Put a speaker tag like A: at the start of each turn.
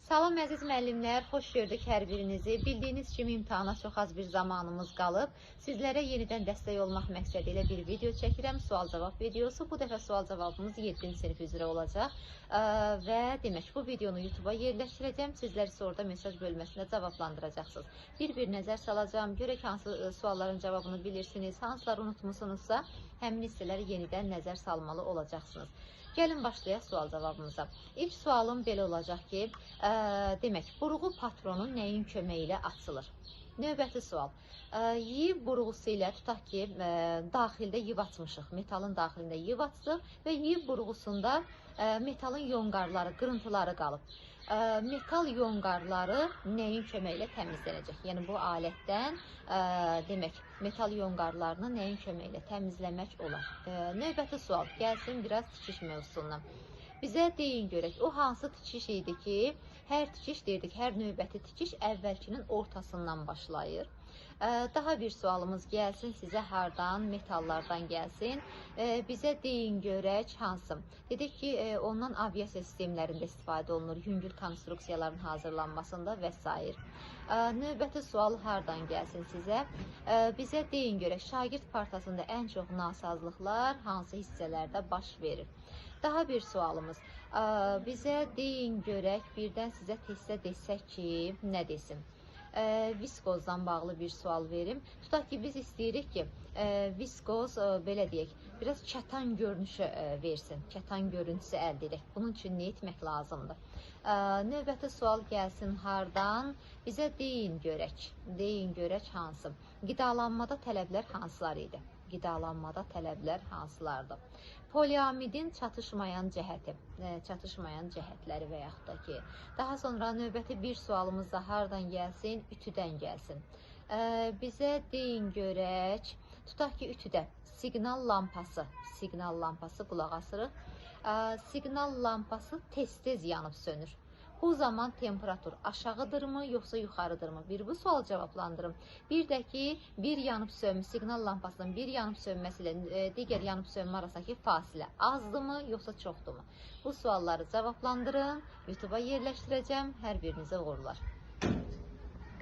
A: Salam əziz müəllimlər, xoş gördük hər birinizi. Bildiyiniz kimi imtahana çox az bir zamanımız qalıb. Sizlərə yenidən dəstək olmaq məqsədi ilə bir video çəkirəm. Sual-cavab videosu. Bu dəfə sual-cavabımız 7-ci sinif üzrə olacaq. Və demək, bu videonu YouTube-a yerləşdirəcəm. Sizlər isə orada mesaj bölməsində cavablandıracaqsınız. Bir nəzər salacağım. Görək hansı sualların cavabını bilirsiniz, hansıları unutmuşsunuzsa, həmin hissələri yenidən nəzər salmalı olacaqsınız. Gəlin başlayaq sual cavabımıza. İlk sualım belə olacaq ki, demək, burğu patronu nəyin köməyi ilə açılır? Növbəti sual. Yiv burğusu ilə tutaq ki, daxildə yiv açmışıq. Metalın daxilində yiv açdıq və yiv burğusunda metalın yonqarları, qırıntıları qalıb. Metal yonqarları nəyin köməyi ilə təmizlənəcək? Yəni, bu alətdən demək, metal yonqarlarını nəyin köməyi ilə təmizləmək olar? Növbəti sual. Gəlsin biraz tikiş mövzusundan. Bizə deyin görək, o hansı tikiş idi ki, hər tikiş deyirdik, hər növbəti tikiş əvvəlkinin ortasından başlayır. Daha bir sualımız gəlsin, sizə hardan, metallardan gəlsin. Bizə deyin görək hansı. Dedik ki, ondan aviasiya sistemlərində istifadə olunur, yüngül konstruksiyaların hazırlanmasında və s. Növbəti sual hardan gəlsin sizə? Bizə deyin görək, şagird partasında ən çox nasazlıqlar hansı hissələrdə baş verir? Daha bir sualımız. Bizə deyin görək, birdən sizə testdə desək ki, nə desin? Viskozdan bağlı bir sual verim. Tutaq ki, biz istəyirik ki, viskoz, belə deyək, biraz kətan görünüşü versin, kətan görüntüsü əldə edək. Bunun üçün nə etmək lazımdır? Növbəti sual gəlsin hardan? Bizə deyin görək hansı? Qidalanmada tələblər hansılar idi? Qidalanmada tələblər hansılardır? Poliamidin çatışmayan cəhətləri və yaxud da ki, daha sonra növbəti bir sualımız da hardan gəlsin? Ütüdən gəlsin. Bizə deyin görək, tutaq ki, ütüdə siqnal lampası qulaq asırıq. Siqnal lampası tez-tez yanıb sönür. Bu zaman temperatur aşağıdırmı, yoxsa yuxarıdırmı? Bu sual cavablandırım. Bir də ki, siqnal lampasının bir yanıb sönməsi ilə digər yanıb sönmə arasındakı fasilə azdırmı, yoxsa çoxdurmu? Bu sualları cavablandırın. YouTube-a yerləşdirəcəm. Hər birinizə uğurlar.